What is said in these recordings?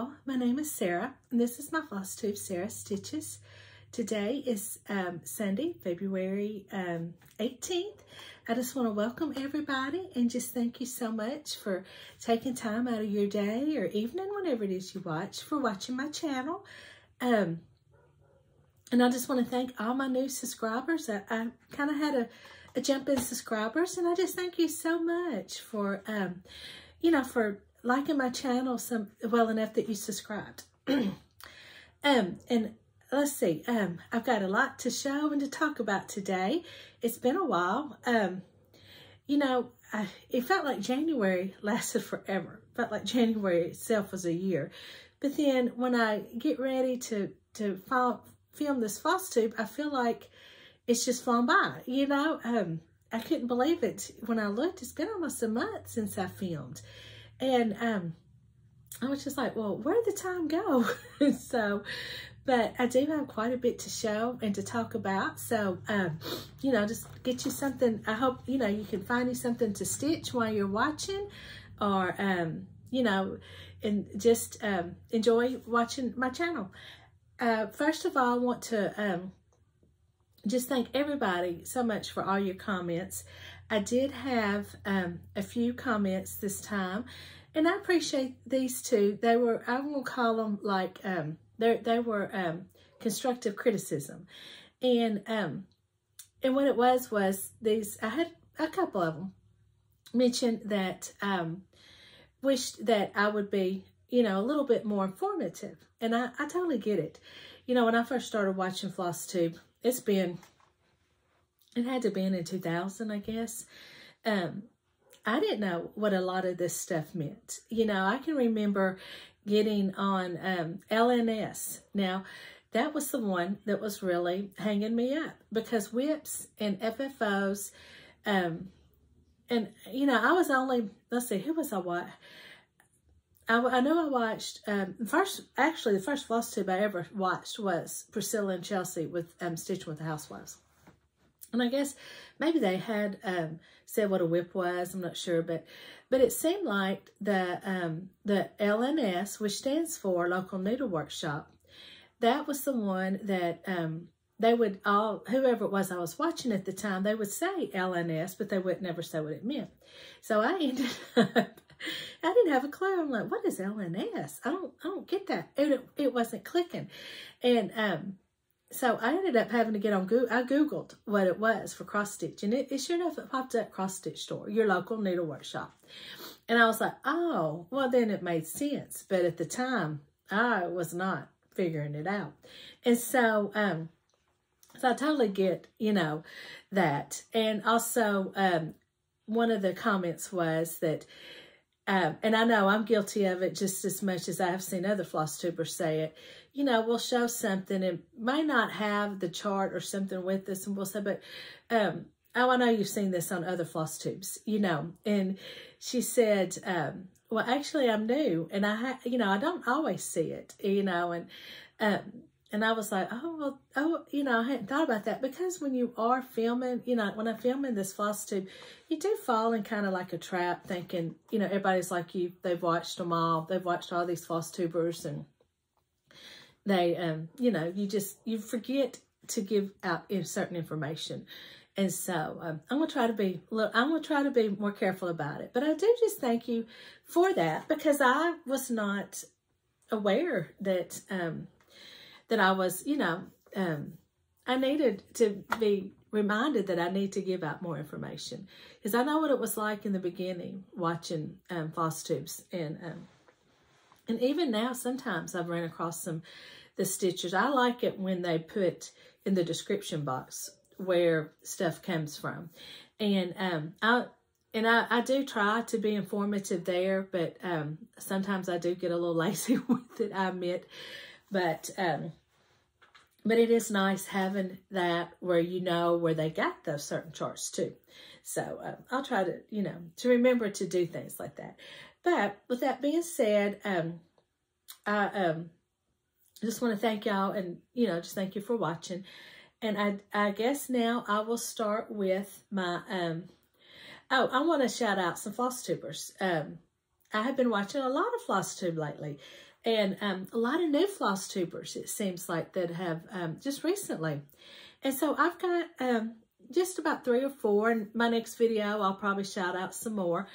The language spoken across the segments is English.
Hello, my name is Sarah, and this is my Flosstube, Sarah Stitches. Today is Sunday, February 18th. I just want to welcome everybody and just thank you so much for taking time out of your day or evening, whenever it is you watch, for watching my channel. And I just want to thank all my new subscribers. I kind of had a jump in subscribers, and I just thank you so much for, for liking my channel well enough that you subscribed. And let's see, I've got a lot to show and to talk about today. It's been a while. It felt like January lasted forever. It felt like January itself was a year. But then when I get ready to film this Flosstube, I feel like it's just flown by, I couldn't believe it. When I looked, it's been almost a month since I filmed. And I was just like, well, where'd the time go? But I do have quite a bit to show and to talk about. So, just get you something. I hope, you can find you something to stitch while you're watching, or, and just enjoy watching my channel. First of all, I want to just thank everybody so much for all your comments. I did have a few comments this time, and I appreciate these two. They were, I'm gonna call them like, they were constructive criticism. And what it was these, I had a couple of them mention that wished that I would be, a little bit more informative. And I totally get it. When I first started watching Flosstube, it had to be in 2000, I guess. I didn't know what a lot of this stuff meant. I can remember getting on LNS. Now, that was the one that was really hanging me up, because whips and FFOs, and, I was only, let's see, who was I watching? I know I watched, the first Flosstube I ever watched was Priscilla and Chelsea with Stitching with the Housewives. And I guess maybe they had said what a whip was. I'm not sure, but it seemed like the LNS, which stands for Local Needle Workshop, that was the one that they would all, whoever it was I was watching at the time, they would say LNS, but they would never say what it meant. So I ended up, I didn't have a clue. I'm like, what is LNS? I don't get that. It wasn't clicking. And so I ended up having to get on Google. I Googled what it was for cross stitch, and it sure enough, it popped up cross stitch store, your local needle workshop. And I was like, oh, well, then it made sense. But at the time, I was not figuring it out. And so, so I totally get, that. And also, one of the comments was that, and I know I'm guilty of it just as much as I have seen other Flosstubers say it. We'll show something and may not have the chart or something with us, and we'll say, but, oh, I know you've seen this on other Flosstubes, and she said, well, actually I'm new, and I don't always see it, and I was like, oh, well, I hadn't thought about that, because when you are filming, when I'm filming this Flosstube, you do fall in kind of like a trap thinking, everybody's like you, they've watched them all, they've watched all these Flosstubers, and they, you forget to give out certain information. And so I'm going to try to be more careful about it. But I do just thank you for that, because I was not aware that, that I was, I needed to be reminded that I need to give out more information, because I know what it was like in the beginning watching Flosstubes, and even now sometimes I've run across the stitchers. I like it when they put in the description box where stuff comes from, and I do try to be informative there, but sometimes I do get a little lazy with it, I admit, but it is nice having that where where they got those certain charts too. So I'll try to, to remember to do things like that. But with that being said, I just want to thank y'all, and, just thank you for watching. And I guess now I will start with my, I want to shout out some Flosstubers. I have been watching a lot of Flosstube lately. And a lot of new Flosstubers, it seems like, that have just recently. And so I've got just about 3 or 4. In my next video, I'll probably shout out some more.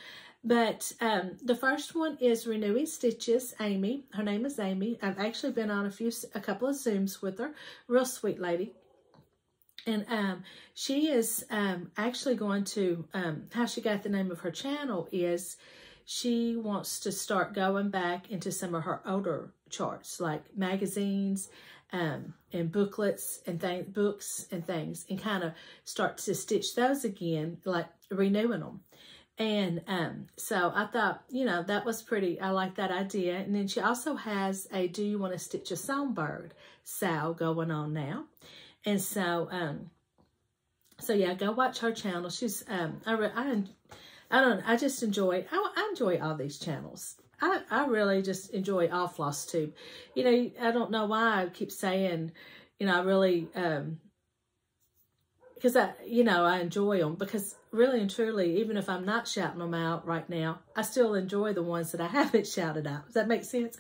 But the first one is Renewing Stitches, Amy. Her name is Amy. I've actually been on a couple of Zooms with her. Real sweet lady. And she is actually going to, how she got the name of her channel is she wants to start going back into some of her older charts, like magazines and booklets and books and things, and kind of start to stitch those again, like renewing them. And so I thought, you know, that was pretty, I like that idea. And then she also has a Do You Want to Stitch a Songbird sale going on now. And so, so yeah, go watch her channel. She's, I just enjoy, I enjoy all these channels. I really just enjoy all Flosstube. You know, I don't know why I keep saying, you know, I really, because I enjoy them, because really and truly, even if I'm not shouting them out right now, I still enjoy the ones that I haven't shouted out. Does that make sense?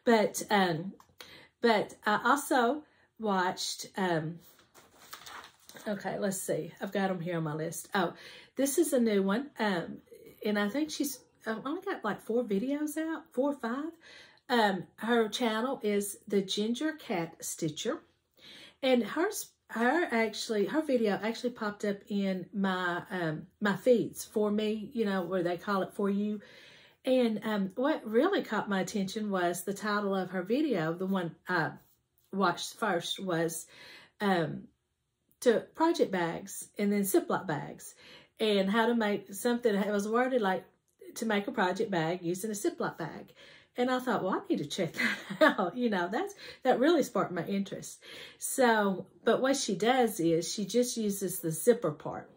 But I also watched, okay, let's see. I've got them here on my list. Oh, this is a new one. And I think she's only got like 4 videos out, 4 or 5. Her channel is The Ginger Cat Stitcher. And her video actually popped up in my my feeds for me, you know, where they call it For You. And what really caught my attention was the title of her video. The one I watched first was to project bags and then Ziploc bags, and how to make something that was worded like to make a project bag using a Ziploc bag. And I thought, well, I need to check that out. You know, that really sparked my interest. So, but what she does is she just uses the zipper part,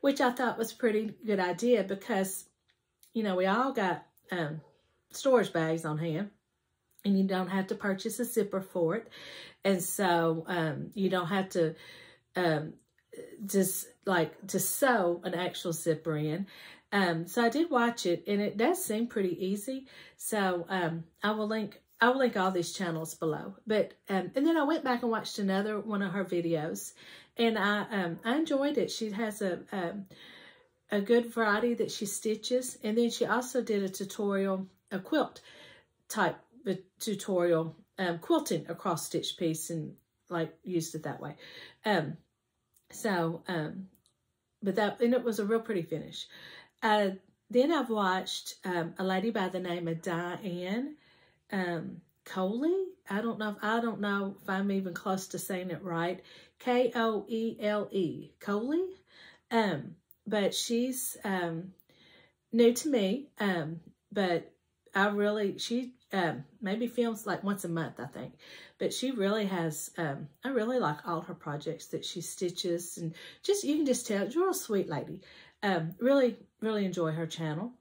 which I thought was a pretty good idea because, you know, we all got storage bags on hand, and you don't have to purchase a zipper for it. And so you don't have to just like to sew an actual zipper in. So I did watch it, and it does seem pretty easy. So I will link all these channels below. But and then I went back and watched another one of her videos, and I enjoyed it. She has a good variety that she stitches, and then she also did a tutorial, a quilt type tutorial, quilting a cross stitch piece, and like used it that way. But it was a real pretty finish. Then I've watched a lady by the name of Diane Coley. I don't know if I'm even close to saying it right. Koele, Coley. But she's new to me. But she maybe films like once a month, I think. But she really has, I really like all her projects that she stitches, and just, you can just tell, she's a real sweet lady. Really, really enjoy her channel.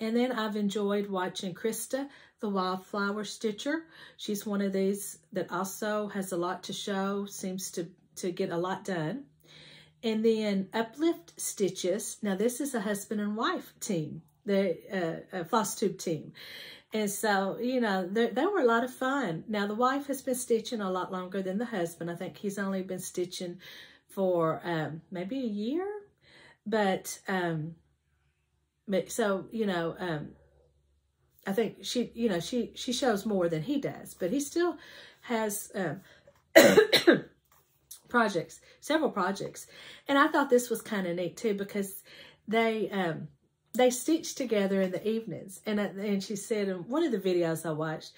And then I've enjoyed watching Krista, the Wildflower Stitcher. She's one of these that also has a lot to show, seems to get a lot done. And then Uplift Stitches. Now this is a husband and wife team, the Flosstube team. And so, you know, they were a lot of fun. Now the wife has been stitching a lot longer than the husband. I think he's only been stitching for maybe a year. But so, you know, I think she shows more than he does, but he still has projects, several projects. And I thought this was kind of neat too, because they stitch together in the evenings. And she said in one of the videos I watched,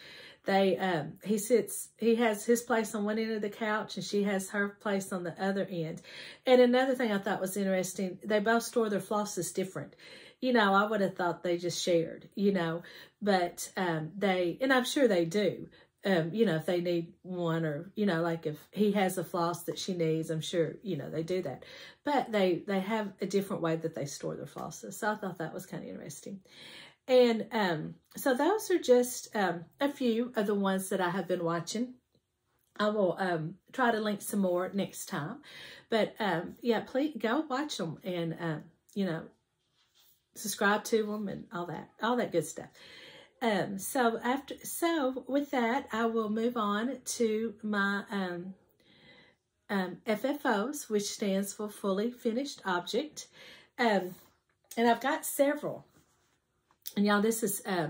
he has his place on one end of the couch, and she has her place on the other end. And another thing I thought was interesting, they both store their flosses different. You know, I would have thought they just shared, you know, but and I'm sure they do. You know, if they need one, or, you know, like if he has a floss that she needs, I'm sure, you know, they do that. But they have a different way that they store their flosses. So I thought that was kind of interesting. And so those are just a few of the ones that I have been watching. I will try to link some more next time. But yeah, please go watch them, and, you know, subscribe to them and all that good stuff. So with that, I will move on to my FFOs, which stands for Fully Finished Object. And I've got several. And y'all, this is, I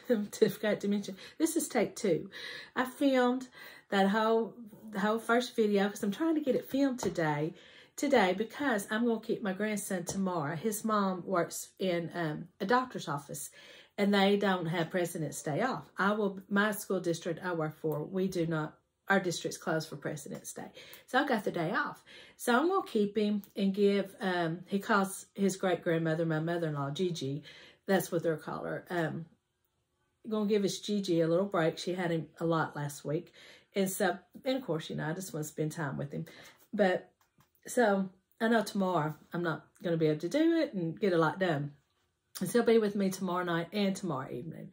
forgot to mention, this is take 2. I filmed the whole first video because I'm trying to get it filmed today because I'm going to keep my grandson tomorrow. His mom works in a doctor's office, and they don't have President's Day off. My school district I work for, we do not, our district's closed for President's Day. So I got the day off. So I'm going to keep him and give, he calls his great-grandmother, my mother-in-law, Gigi. That's what they'll call her. Going to give his Gigi a little break. She had him a lot last week. And so, and of course, you know, I just want to spend time with him. But, so, I know tomorrow I'm not going to be able to do it and get a lot done. And so he'll be with me tomorrow night and tomorrow evening.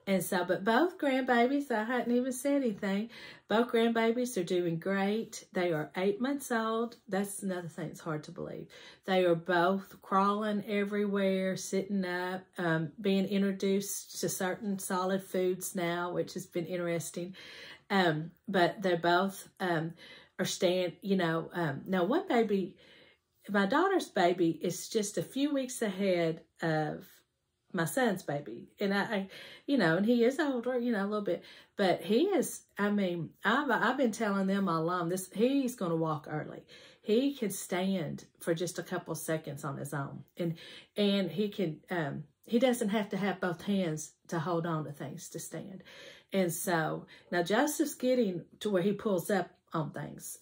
And so, but both grandbabies, I hadn't even said anything. Both grandbabies are doing great. They are 8 months old. That's another thing that's hard to believe. They are both crawling everywhere, sitting up, being introduced to certain solid foods now, which has been interesting. But they're both are staying, you know, now one baby, my daughter's baby is just a few weeks ahead of my son's baby. And I you know, and he is older, you know, a little bit, but he is, I mean, I've been telling them all along, he's going to walk early. He can stand for just a couple seconds on his own. And he can, he doesn't have to have both hands to hold on to things to stand. And so now Joseph's getting to where he pulls up on things.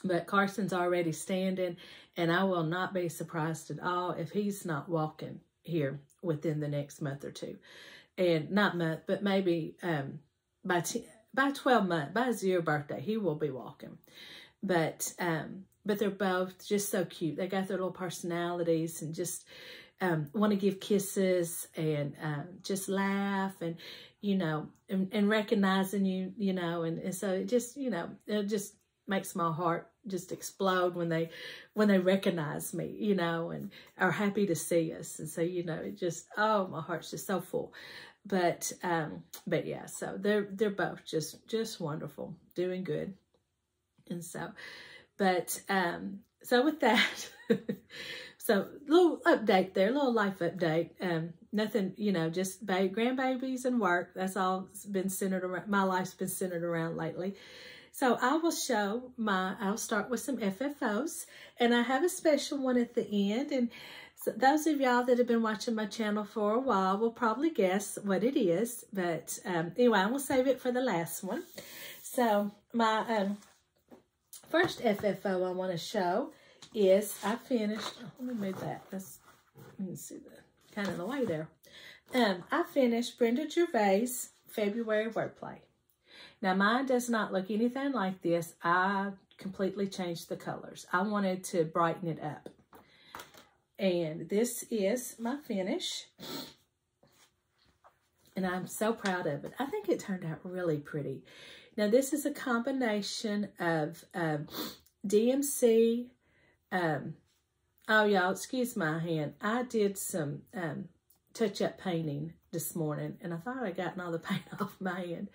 But Carson's already standing, and I will not be surprised at all if he's not walking here within the next month or two. And not month, but maybe by 12 months, by his year birthday, he will be walking. But they're both just so cute. They got their little personalities and just want to give kisses and just laugh and, you know, and recognizing you, you know, and so it just, you know, it just makes my heart just explode when they recognize me, you know, and are happy to see us. And so, you know, it just, oh, my heart's just so full. But yeah, so they're both just wonderful, doing good. And so, but, so with that, so little update there, little life update. Nothing, you know, just grandbabies and work. That's all been centered around, my life's been centered around lately. So I will show I'll start with some FFOs, and I have a special one at the end. And so those of y'all that have been watching my channel for a while will probably guess what it is. But anyway, I will save it for the last one. So my first FFO I want to show is I finished, let me move that. You can see the kind of the way there. I finished Brenda Gervais' February Wordplay. Now, mine does not look anything like this. I completely changed the colors. I wanted to brighten it up. And this is my finish. And I'm so proud of it. I think it turned out really pretty. Now, this is a combination of DMC. Oh, y'all, excuse my hand. I did some touch-up painting this morning. And I thought I'd gotten all the paint off my hand.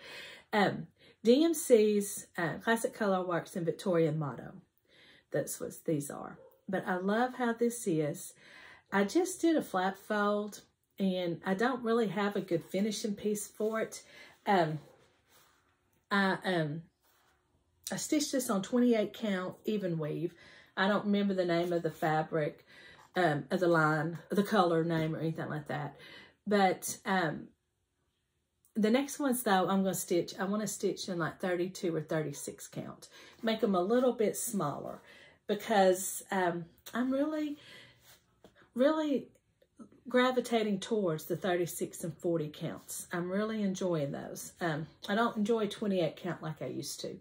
DMC's Classic Color Works in Victorian Motto. That's what these are. But I love how this is. I just did a flat fold, and I don't really have a good finishing piece for it. I stitched this on 28 count even weave. I don't remember the name of the fabric, of the line, the color name or anything like that. But the next ones, though, I want to stitch in like 32 or 36 count. Make them a little bit smaller because I'm really, really gravitating towards the 36 and 40 counts. I'm really enjoying those. I don't enjoy 28 count like I used to.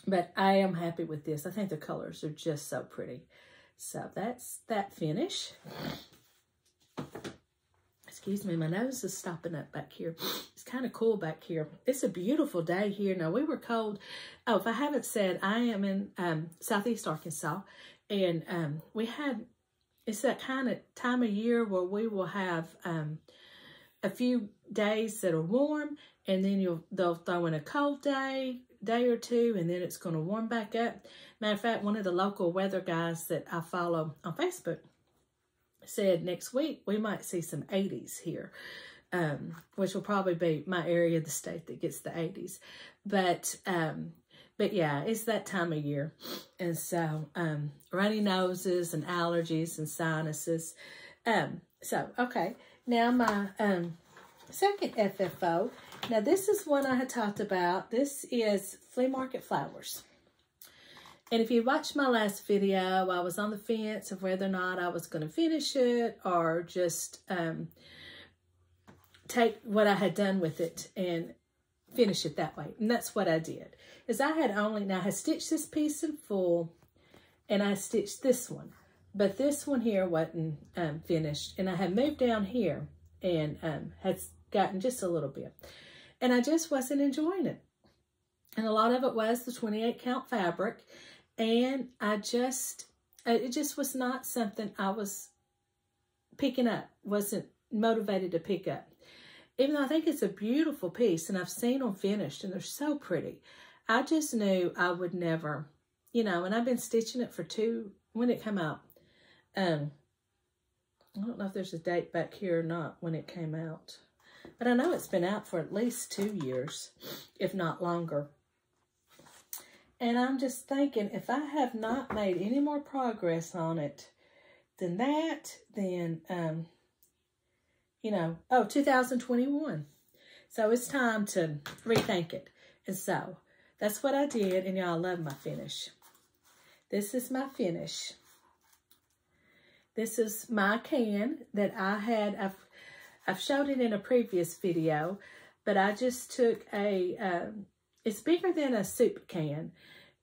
But I am happy with this. I think the colors are just so pretty. So that's that finish. Excuse me, my nose is stopping up back here. It's kind of cool back here. It's a beautiful day here. Now, we were cold. Oh, if I haven't said, I am in Southeast Arkansas. And it's that kind of time of year where we will have a few days that are warm, and then they'll throw in a cold day or two, and then it's going to warm back up. Matter of fact, one of the local weather guys that I follow on Facebook said next week we might see some 80s here, which will probably be my area of the state that gets the 80s. But yeah, it's that time of year. And so runny noses and allergies and sinuses. So, okay. Now my second FFO. Now this is one I had talked about. This is flea market flowers. And if you watched my last video, I was on the fence of whether or not I was going to finish it or just take what I had done with it and finish it that way. And that's what I did. Is I had stitched this piece in full, and I stitched this one. But this one here wasn't finished. And I had moved down here and had gotten just a little bit. And I just wasn't enjoying it. And a lot of it was the 28 count fabric. And it just was not something I was picking up, wasn't motivated to pick up. Even though I think it's a beautiful piece, and I've seen them finished, and they're so pretty. I just knew I would never, and I've been stitching it for when it came out. I don't know if there's a date back here or not when it came out. But I know it's been out for at least 2 years, if not longer. And I'm just thinking, if I have not made any more progress on it than that, then, 2021. So it's time to rethink it. And so that's what I did. And y'all love my finish. This is my finish. This is my can that I had. I've showed it in a previous video, but I just took it's bigger than a soup can.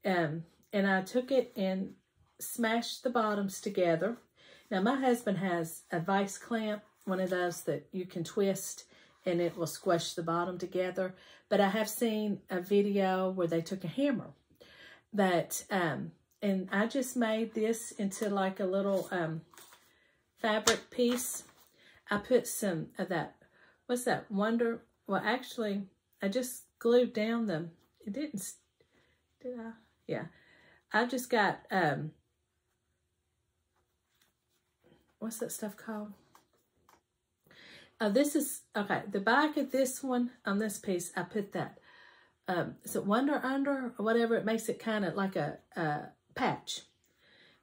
And I took it and smashed the bottoms together. Now, my husband has a vice clamp, one of those that you can twist and it will squish the bottom together. But I have seen a video where they took a hammer. But, and I just made this into like a little fabric piece. I put some of that, what's that, well, actually, I just glued down it didn't, did I? Yeah. I just got, what's that stuff called? Oh, this is, okay, the back of this one, on this piece, I put that, is it Wonder Under, or whatever, it makes it kind of like a patch.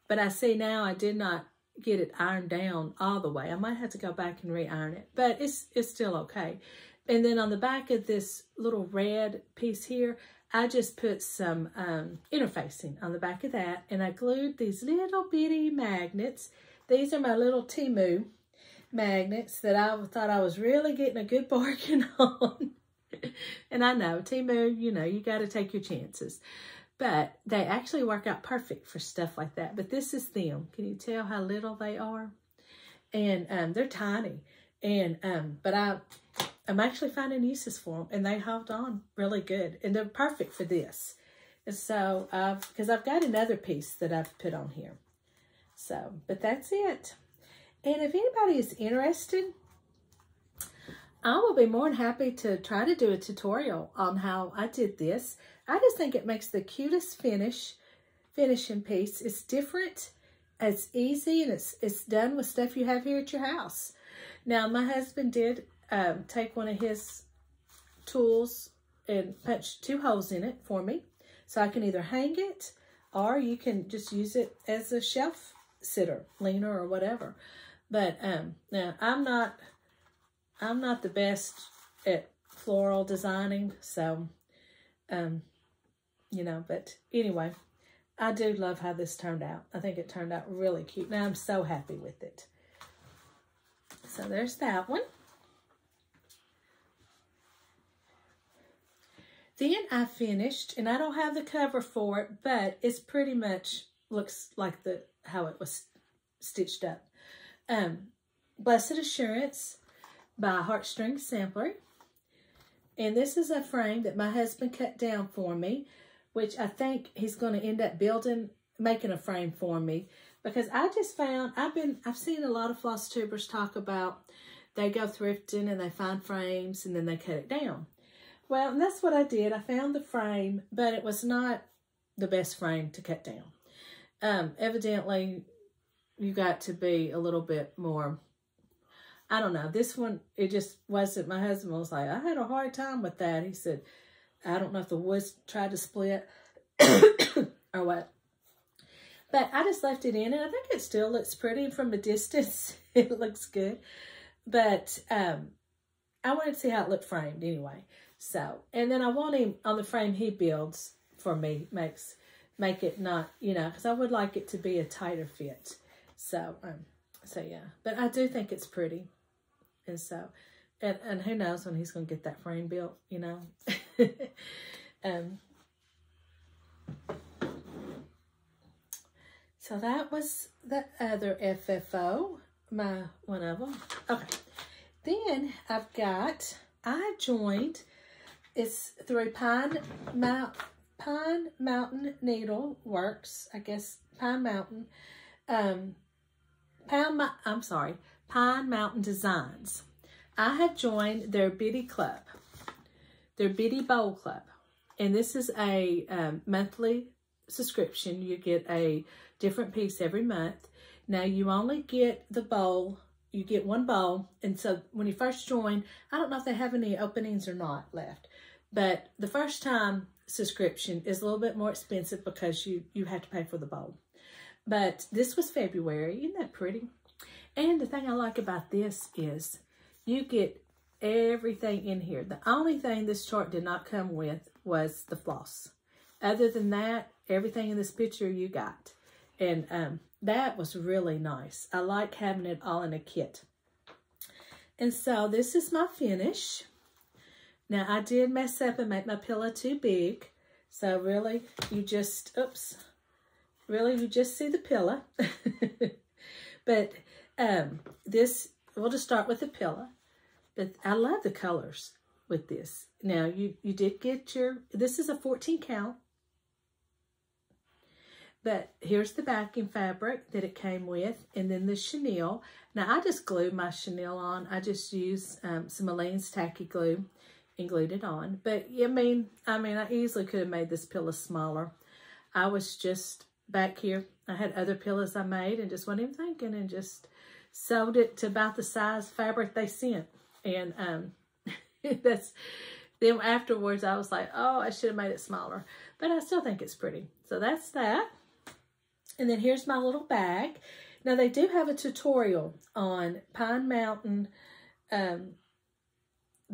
But I see now I did not get it ironed down all the way. I might have to go back and re-iron it, but it's still okay. And then on the back of this little red piece here, I just put some interfacing on the back of that, and I glued these little bitty magnets. These are my little Temu magnets that I thought I was really getting a good bargain on. And I know, Temu, you got to take your chances. But they actually work out perfect for stuff like that. But this is them. Can you tell how little they are? And they're tiny. And but I'm actually finding uses for them, and they hold on really good, and they're perfect for this. And so because I've got another piece that I've put on here. So, but that's it. And if anybody is interested, I will be more than happy to try to do a tutorial on how I did this. I just think it makes the cutest finishing piece. It's different, it's easy, and it's done with stuff you have here at your house. Now, my husband did take one of his tools and punch 2 holes in it for me. So I can either hang it, or you can just use it as a shelf sitter, leaner, or whatever. But now I'm not the best at floral designing, so but anyway, I do love how this turned out. I think it turned out really cute. Now I'm so happy with it. So there's that one. Then I finished, and I don't have the cover for it, but it's pretty much looks like how it was stitched up. Blessed Assurance by Heartstring Sampler. And this is a frame that my husband cut down for me, which I think he's going to end up making a frame for me, because I just found, I've seen a lot of Flosstubers talk about they go thrifting and they find frames and then they cut it down. Well, and that's what I did. I found the frame, but it was not the best frame to cut down. Evidently, you got to be a little bit more, I don't know. This one, it just wasn't. My husband was like, I had a hard time with that. He said, I don't know if the wood tried to split or what. But I just left it in, and I think it still looks pretty from a distance. It looks good. But I wanted to see how it looked framed anyway. So, and then I want him, on the frame he builds for me, make it not, you know, because I would like it to be a tighter fit. So yeah. But I do think it's pretty. And so, and who knows when he's going to get that frame built, you know. So that was the other FFO, one of them. Okay. Then I joined, it's through Pine Mountain Needle Works, I guess, Pine Mountain, Pine Mountain Designs. I have joined their Bity Club, their Bity Bowl Club. And this is a monthly subscription. You get a different piece every month. Now, you only get the bowl. You get one bowl. And so when you first join, I don't know if they have any openings or not left. But the first time subscription is a little bit more expensive because you have to pay for the bowl. But this was February. Isn't that pretty? And the thing I like about this is you get everything in here. The only thing this chart did not come with was the floss. Other than that, everything in this picture you got. And that was really nice. I like having it all in a kit. And so this is my finish. Now, I did mess up and make my pillow too big. So really, you just, you just see the pillow. But we'll just start with the pillow. But I love the colors with this. Now, you did get this is a 14 count. But here's the backing fabric that it came with, and then the chenille. Now, I just glued my chenille on. I just used some Aleene's tacky glue and glued it on. But, I mean, I easily could have made this pillow smaller. I was just back here. I had other pillows I made and just wasn't even thinking, and just sewed it to about the size fabric they sent. And then afterwards, I was like, oh, I should have made it smaller. But I still think it's pretty. So that's that. And then here's my little bag. Now, they do have a tutorial on Pine Mountain. And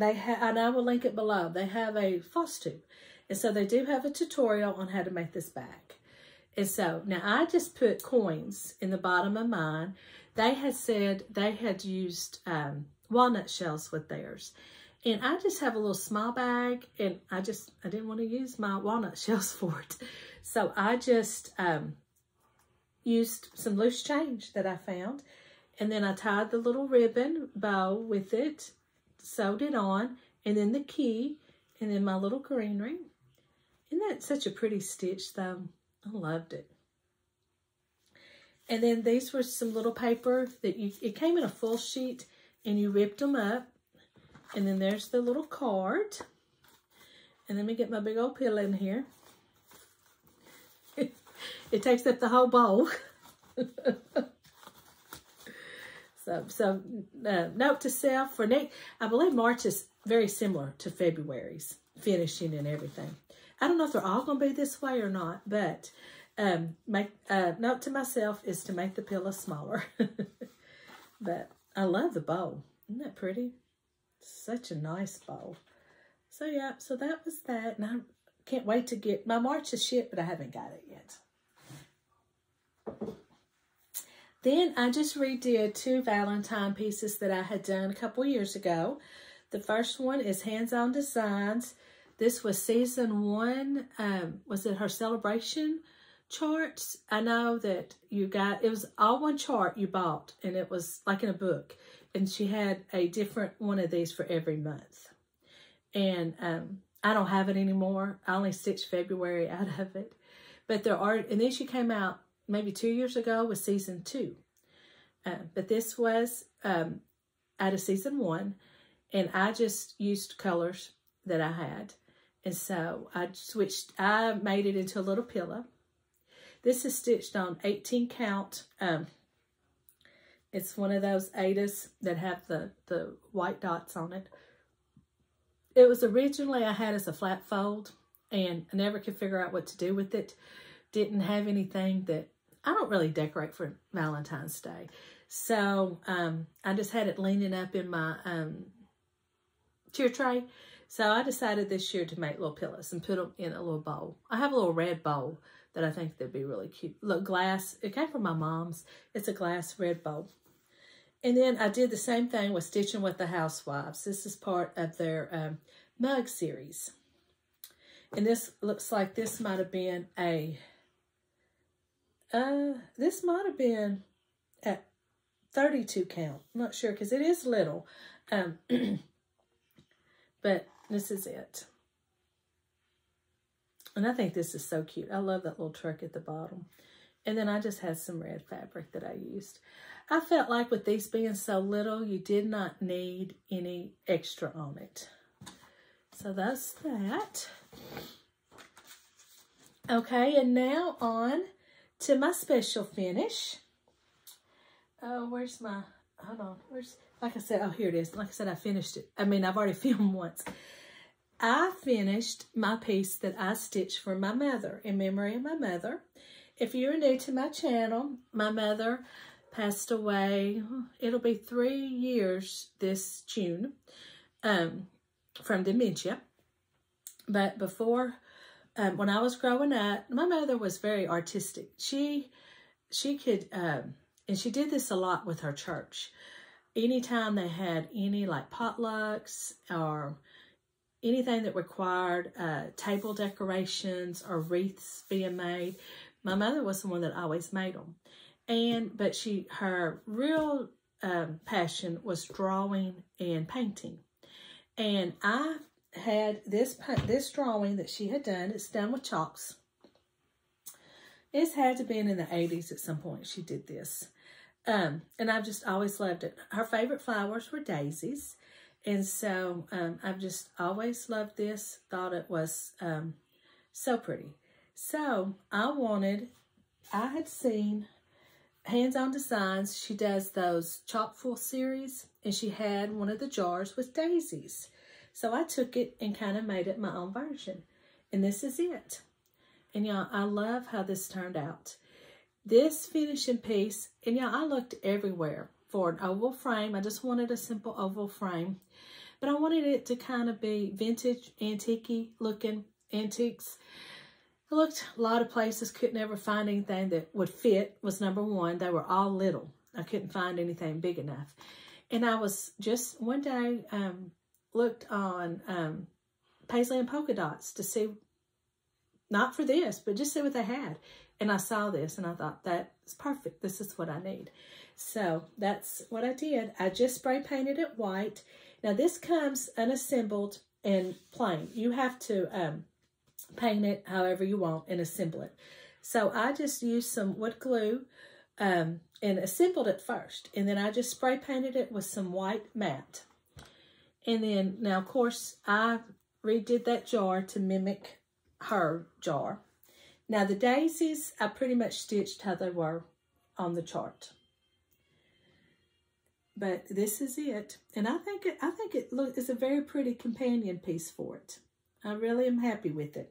I will link it below. They have a Flosstube. And so they do have a tutorial on how to make this bag. And so now I just put coins in the bottom of mine. They had said they had used walnut shells with theirs. And I just have a little small bag, and I didn't want to use my walnut shells for it. So I just used some loose change that I found, and then I tied the little ribbon bow with it, sewed it on, and then the key, and then my little green ring. Isn't that such a pretty stitch, though? I loved it. And then these were some little paper that it came in a full sheet, and you ripped them up. And then there's the little card. And let me get my big old pillow in here. It takes up the whole bowl. So note to self for next. I believe March is very similar to February's finishing and everything. I don't know if they're all going to be this way or not, but note to myself is to make the pillow smaller. But I love the bow. Isn't that pretty? Such a nice bowl. So yeah, so that was that. And I can't wait to get my March is shipped, but I haven't got it yet. Then I just redid 2 Valentine pieces that I had done a couple years ago. The first one is Hands-On Designs. This was season 1. Was it her celebration charts? I know that it was all one chart you bought, and it was like in a book. And she had a different one of these for every month. And I don't have it anymore. I only stitched February out of it. But and then she came out maybe 2 years ago with season 2. But this was out of season 1, and I just used colors that I had. And so I made it into a little pillow. This is stitched on 18 count. It's one of those Adas that have the white dots on it. It was originally I had as a flat fold, and I never could figure out what to do with it. Didn't have anything that, I don't really decorate for Valentine's Day. So I just had it leaning up in my tier tray. So I decided this year to make little pillows and put them in a little bowl. I have a little red bowl that I think that'd be really cute. Look, glass. It came from my mom's. It's a glass red bowl. And then I did the same thing with Stitching with the Housewives. This is part of their mug series. And this looks like this might have been a, this might have been at 32 count. I'm not sure because it is little. But this is it. And I think this is so cute. I love that little truck at the bottom. And then I just had some red fabric that I used. I felt like with these being so little, you did not need any extra on it. So that's that. Okay, and now on to my special finish. Oh, where's my, hold on, like I said, oh, here it is. Like I said, I finished it. I mean, I've already filmed once. I finished my piece that I stitched for my mother, in memory of my mother. If you're new to my channel, my mother passed away, it'll be 3 years this June, from dementia. But before, when I was growing up, my mother was very artistic. She could, and she did this a lot with her church. Anytime they had any like potlucks or anything that required table decorations or wreaths being made, my mother was the one that always made them. But her real passion was drawing and painting. And I had this drawing that she had done. It's done with chalks. It's had to be in the 80s at some point she did this. And I've just always loved it. Her favorite flowers were daisies. And so I've just always loved this. Thought it was so pretty. So I had seen Hands On Designs. She does those chock full series. And she had one of the jars with daisies. So I took it and kind of made it my own version. And this is it. And y'all, I love how this turned out. This finishing piece, and y'all, I looked everywhere for an oval frame. I just wanted a simple oval frame. But I wanted it to kind of be vintage, antique-y looking antiques. I looked a lot of places, could never find anything that would fit, was number one. They were all little. I couldn't find anything big enough. And I was just, one day, looked on Paisley and Polka Dots to see, not for this, but just see what they had. And I saw this and I thought, that's perfect. This is what I need. So that's what I did. I just spray painted it white. Now this comes unassembled and plain. You have to paint it however you want and assemble it. So I just used some wood glue and assembled it first. And then I just spray painted it with some white matte. And then, now of course, I redid that jar to mimic her jar. Now the daisies, I pretty much stitched how they were on the chart. But this is it. And I think it is a very pretty companion piece for it. I really am happy with it.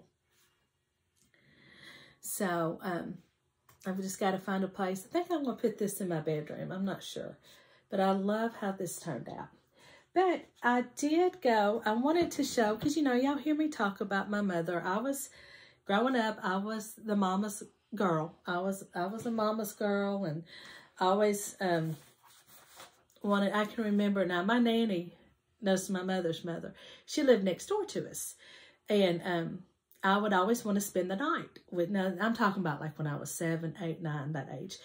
So, I've just got to find a place. I think I'm going to put this in my bedroom. I'm not sure. But I love how this turned out. But I did go, I wanted to show, because, you know, y'all hear me talk about my mother. I was, growing up, I was the mama's girl. I was a mama's girl, and I always wanted, I can remember, now my nanny knows my mother's mother. She lived next door to us. And I would always want to spend the night with, now I'm talking about like when I was 7, 8, 9, that age.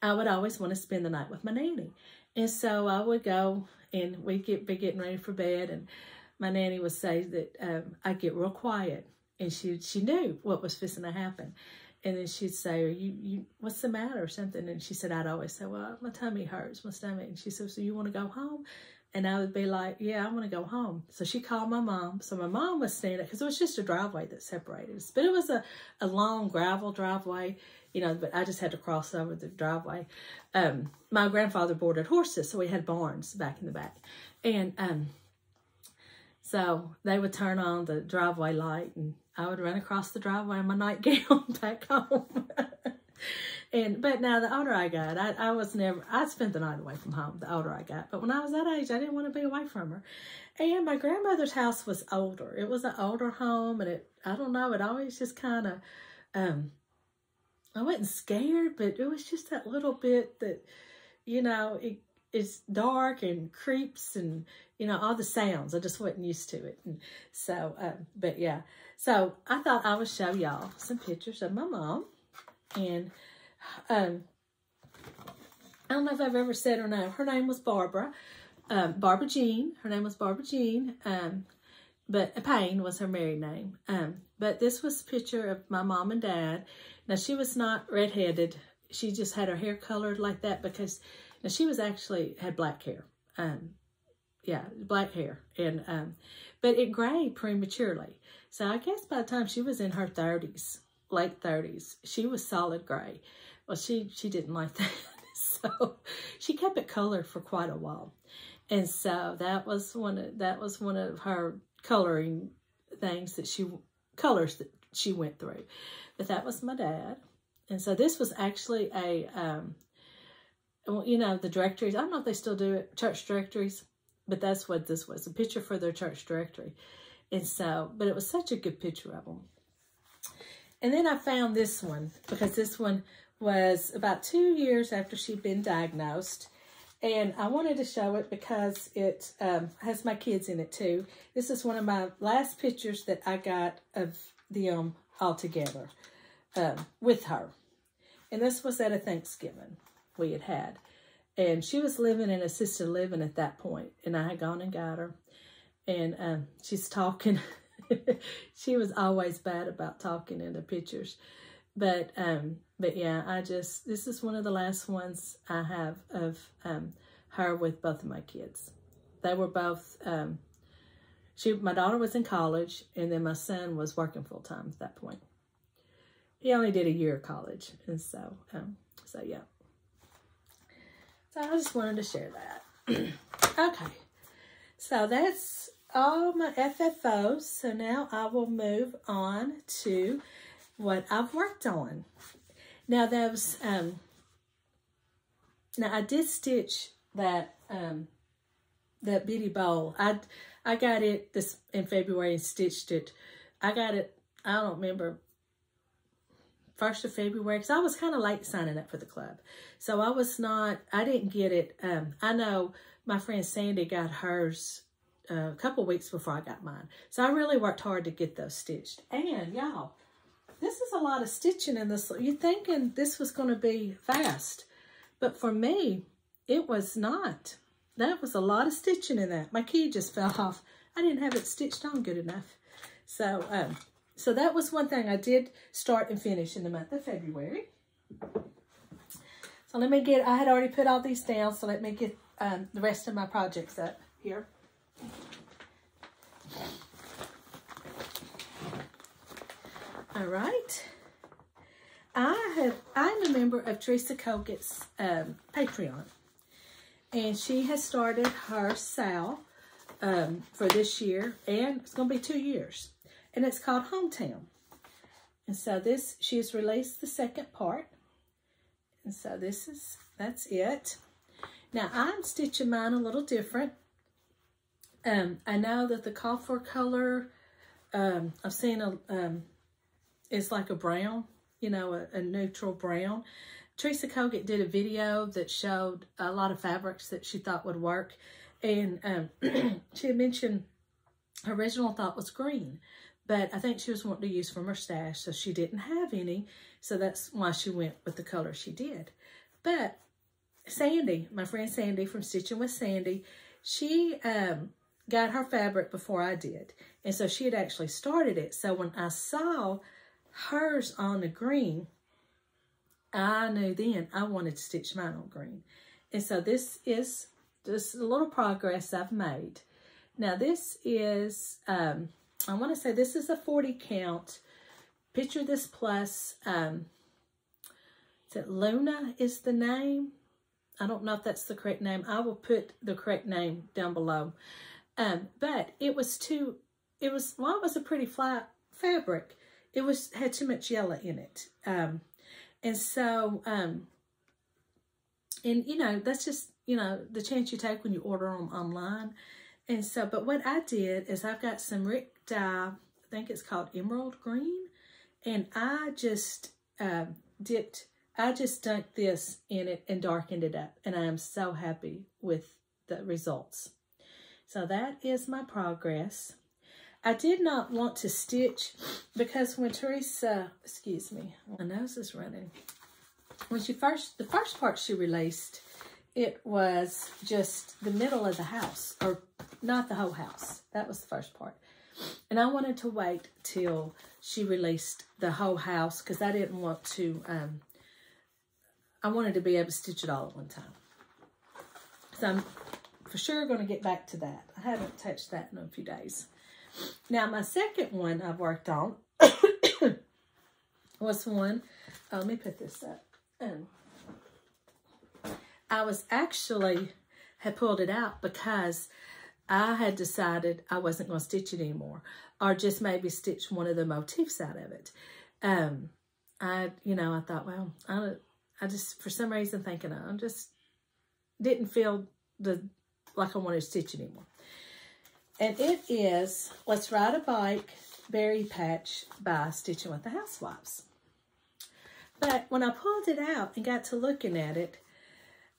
I would always want to spend the night with my nanny. And so I would go and we'd be getting ready for bed, and my nanny would say that I'd get real quiet, and she knew what was fixing to happen. And then she'd say, what's the matter or something? And she said, I'd always say, well, my tummy hurts, my stomach. And she said, so you want to go home? And I would be like, yeah, I want to go home. So she called my mom. So my mom was standing, because it was just a driveway that separated us. But it was a long gravel driveway, you know, but I just had to cross over the driveway. My grandfather boarded horses, so we had barns back in the back. And so they would turn on the driveway light, and I would run across the driveway in my nightgown back home. But now the older I got, I spent the night away from home the older I got. But when I was that age, I didn't want to be away from her. And my grandmother's house was older. It was an older home, and I don't know, it always just kind of, I wasn't scared, but it was just that little bit that, you know, it's dark and creeps and, you know, all the sounds. I just wasn't used to it. And so, but yeah. So I thought I would show y'all some pictures of my mom. And I don't know if I've ever said her name. Her name was Barbara. Barbara Jean. Her name was Barbara Jean. But Payne was her married name. But this was a picture of my mom and dad. Now, she was not redheaded. She just had her hair colored like that because now she was actually had black hair. Yeah, black hair. And but it grayed prematurely. So I guess by the time she was in her 30s, late 30s, she was solid gray. Well, she didn't like that. So she kept it colored for quite a while. And so that was one of her coloring things colors that she went through. But that was my dad. And so this was actually you know, the directories. I don't know if they still do it, church directories, but that's what this was, a picture for their church directory. And so, but it was such a good picture of them. And then I found this one, because this one was about 2 years after she'd been diagnosed. And I wanted to show it because it has my kids in it too. This is one of my last pictures that I got of them all together with her. And this was at a Thanksgiving we had. And she was living in assisted living at that point. And I had gone and got her. And she's talking. She was always bad about talking in the pictures. But yeah, this is one of the last ones I have of her with both of my kids. They were both, my daughter was in college, and then my son was working full time at that point. He only did a year of college, and so yeah. So I just wanted to share that. Okay, so that's all my FFOs. So now I will move on to what I've worked on. Now those, now I did stitch that that Bity bowl. I got it this in February and stitched it. I got it, I don't remember, 1st of February, because I was kind of late signing up for the club. So I didn't get it. I know my friend Sandy got hers a couple weeks before I got mine. So I really worked hard to get those stitched. And y'all, this is a lot of stitching in this. You're thinking this was going to be fast. But for me, it was not. That was a lot of stitching in that. My key just fell off. I didn't have it stitched on good enough. So, so that was one thing I did start and finish in the month of February. So I had already put all these down, so let me get the rest of my projects up here. All right. I'm a member of Teresa Kogut's Patreon, and she has started her sale for this year, and it's going to be 2 years, and it's called Hometown. And so she has released the second part, and so that's it. Now I'm stitching mine a little different. I know that the coffer color I've seen is like a brown, you know, a neutral brown. Teresa Kogut did a video that showed a lot of fabrics that she thought would work. And she had mentioned her original thought was green, but I think she was wanting to use from her stash, so she didn't have any. So that's why she went with the color she did. But Sandy, my friend Sandy from Stitching with Sandy, she got her fabric before I did. And so she had actually started it. So when I saw hers on the green, I knew then I wanted to stitch mine on green. And so this is just a little progress I've made. Now this is, I want to say this is a 40 count. Picture this plus, is it Luna is the name? I don't know if that's the correct name. I will put the correct name down below. But it was well, it was a pretty flat fabric. It had too much yellow in it. And so, and you know, that's just, you know, the chance you take when you order them online. And so, but what I did is I've got some Rick dye, I think it's called Emerald Green. And I just dunked this in it and darkened it up. And I am so happy with the results. So that is my progress. I did not want to stitch because when Teresa, excuse me, my nose is running. When the first part she released, it was just the middle of the house, or not the whole house. That was the first part. And I wanted to wait till she released the whole house because I didn't want to, I wanted to be able to stitch it all at one time. So I'm for sure going to get back to that. I haven't touched that in a few days. Now, my second one I've worked on was one, let me put this up. I was actually, had pulled it out because I had decided I wasn't going to stitch it anymore, or just maybe stitch one of the motifs out of it. You know, I thought, well, I just, for some reason, thinking I just didn't feel like I wanted to stitch anymore. And it is Let's Ride a Bike Berry Patch by Stitching with the Housewives. But when I pulled it out and got to looking at it,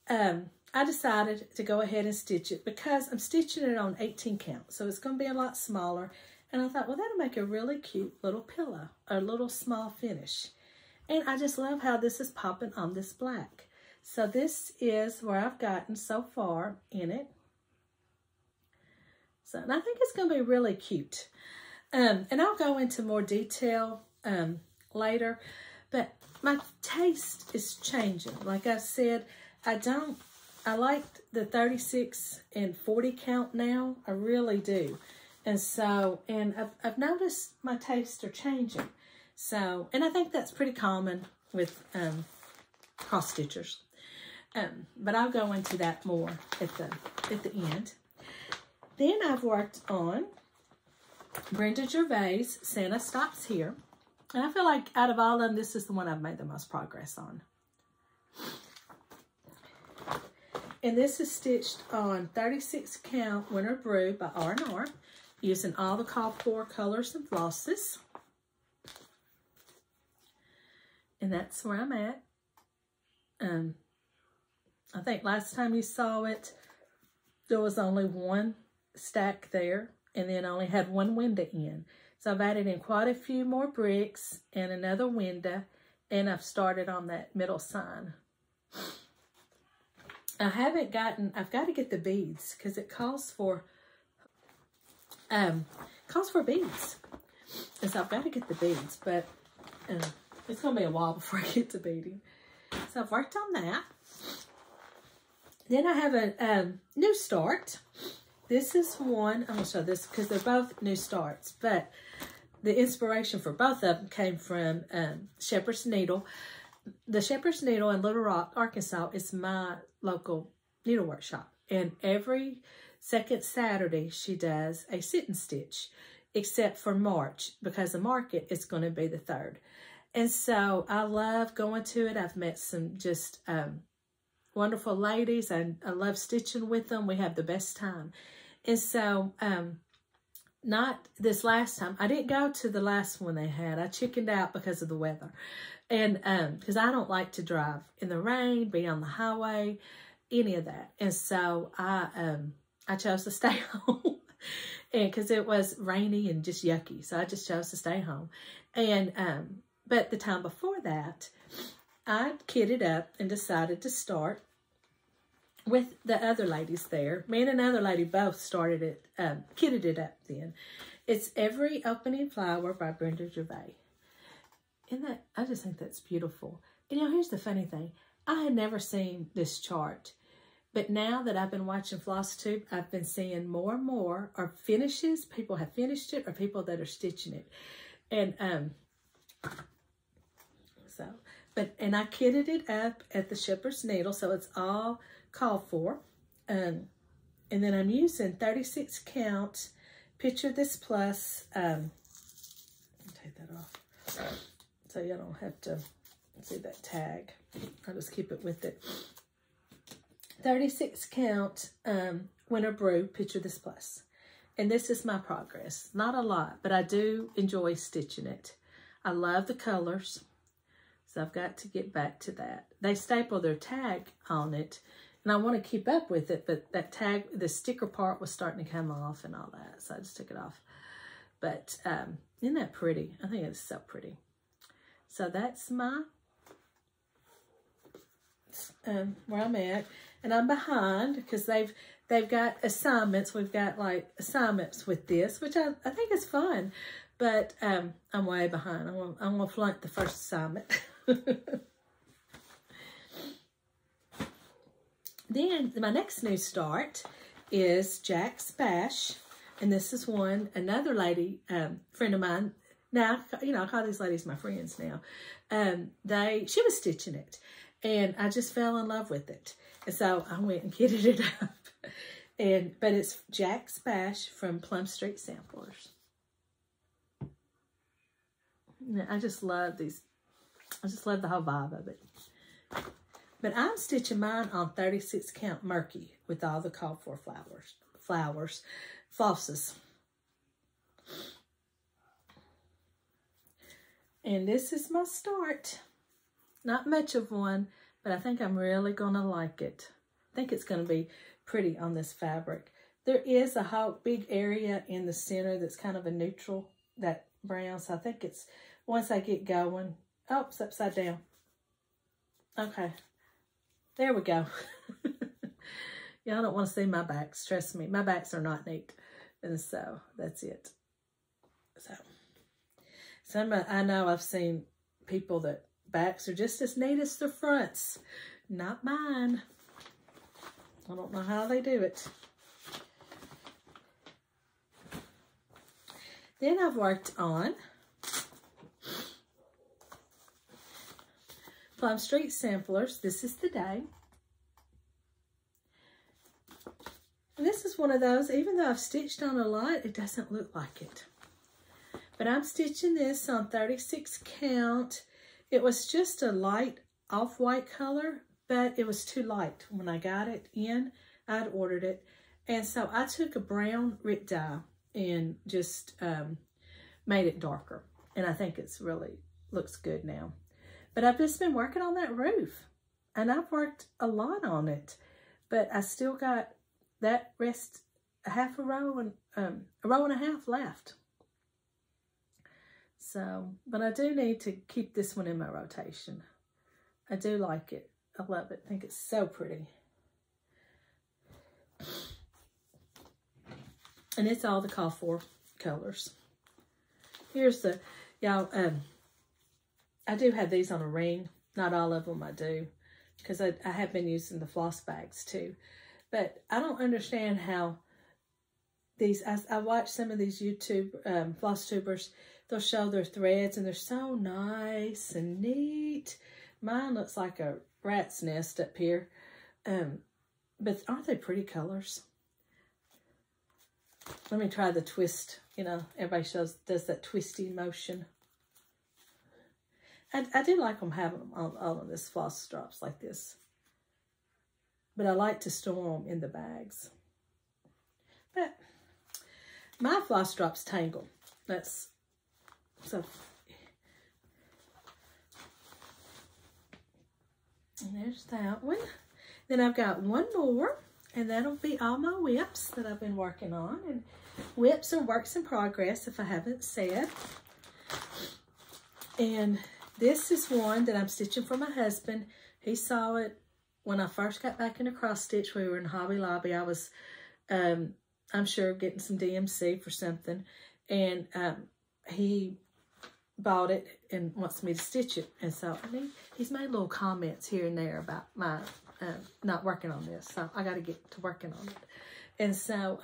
I decided to go ahead and stitch it because I'm stitching it on 18 count. So it's going to be a lot smaller. And I thought, well, that'll make a really cute little pillow, a little small finish. And I just love how this is popping on this black. So this is where I've gotten so far in it. So, and I think it's going to be really cute. And I'll go into more detail later. But my taste is changing. Like I said, I like the 36 and 40 count now. I really do. And so, and I've noticed my tastes are changing. So, and I think that's pretty common with cross stitchers. But I'll go into that more at the end. Then I've worked on Brenda Gervais, Santa Stops Here. And I feel like out of all of them, this is the one I've made the most progress on. And this is stitched on 36 count Winter Brew by R&R, using all the called for colors and flosses. And that's where I'm at. I think last time you saw it, there was only one stack there, and then only had one window in. So I've added in quite a few more bricks and another window, and I've started on that middle sign. I've got to get the beads because it calls for beads. And so I've got to get the beads, but it's going to be a while before I get to beading. So I've worked on that. Then I have a new start. This is one, I'm going to show this because they're both new starts, but the inspiration for both of them came from Shepherd's Needle. The Shepherd's Needle in Little Rock, Arkansas is my local needlework shop. And every second Saturday, she does a sit and stitch, except for March, because the market is going to be the 3rd. And so I love going to it. I've met some just wonderful ladies. I love stitching with them. We have the best time. And so, not this last time. I didn't go to the last one they had. I chickened out because of the weather. And because I don't like to drive in the rain, be on the highway, any of that. And so I chose to stay home. And because it was rainy and just yucky. So I just chose to stay home. And but the time before that, I kitted up and decided to start with the other ladies there. Me and another lady both started it, kitted it up then. It's Every Opening Flower by Brenda Gervais. I just think that's beautiful. And you know, here's the funny thing. I had never seen this chart, but now that I've been watching Flosstube, I've been seeing more and more are finishes. People have finished it, or people that are stitching it. And and I kitted it up at the shepherd's needle, so it's all called for. And then I'm using 36 count. Picture this plus. Take that off, so you don't have to see that tag. I'll just keep it with it. 36 count winter brew. Picture this plus. And this is my progress. Not a lot, but I do enjoy stitching it. I love the colors. So I've got to get back to that. They staple their tag on it, and I want to keep up with it, but that tag, the sticker part was starting to come off and all that, so I just took it off. But isn't that pretty? I think it's so pretty. So that's my, where I'm at. And I'm behind because they've got assignments. We've got like assignments with this, which I think is fun. But I'm way behind. I'm gonna flunk the first assignment. Then my next new start is Jack's Bash, and this is another lady, friend of mine. Now, you know, I call these ladies my friends now. She was stitching it, and I just fell in love with it, and so I went and kitted it up. But it's Jack's Bash from Plum Street Samplers. I just love these. I just love the whole vibe of it. But I'm stitching mine on 36 count murky with all the called for flosses. And this is my start. Not much of one, but I think I'm really going to like it. I think it's going to be pretty on this fabric. There is a whole big area in the center that's kind of a neutral, that brown. So I think it's, once I get going, oh, it's upside down. Okay. There we go. Y'all don't want to see my backs. Trust me, my backs are not neat. And so that's it. So I know I've seen people that backs are just as neat as their fronts. Not mine. I don't know how they do it. Then I've worked on Plum Street Samplers. This is the day. And this is one of those, even though I've stitched on a lot, it doesn't look like it. But I'm stitching this on 36 count. It was just a light off-white color, but it was too light. When I got it in, I'd ordered it. And so I took a brown Rit dye and just made it darker. And I think it's really, looks good now. But I've just been working on that roof. And I've worked a lot on it. But I still got that rest, a row and a half left. So, but I do need to keep this one in my rotation. I do like it. I love it. I think it's so pretty. And it's all the call for colors. Here's the, y'all, I do have these on a ring. Not all of them I do, because I have been using the floss bags too. But I don't understand how these, I watch some of these YouTube Flosstubers, they'll show their threads and they're so nice and neat. Mine looks like a rat's nest up here. But aren't they pretty colors? Let me try the twist. You know, everybody does that twisty motion. I do like them having them on all of this floss drops like this. But I like to store them in the bags. But my floss drops tangle. That's so. And there's that one. Then I've got one more, and that'll be all my whips that I've been working on. And whips are works in progress, if I haven't said. And this is one that I'm stitching for my husband. He saw it when I first got back into cross stitch. We were in Hobby Lobby. I was, I'm sure, getting some DMC for something. And he bought it and wants me to stitch it. And so he's made little comments here and there about my not working on this. So I got to get to working on it. And so,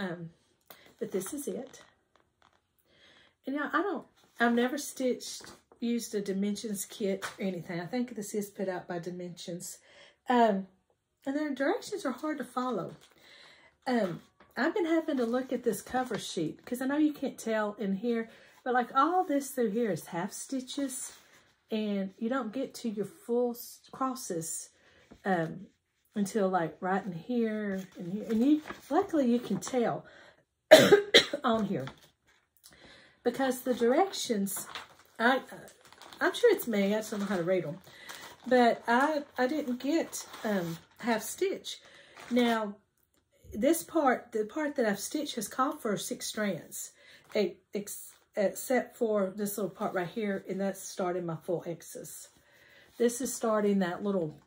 but this is it. And I've never used a Dimensions kit or anything. I think this is put out by Dimensions. And their directions are hard to follow. I've been having to look at this cover sheet because I know you can't tell in here, but like all this through here is half stitches, and you don't get to your full crosses until like right in here and here. And luckily you can tell on here because the directions, I'm sure it's me, I just don't know how to read them, but I didn't get half stitch. Now, this part, the part that I've stitched has called for 6 strands, except for this little part right here, and that's starting my full X's. This is starting that little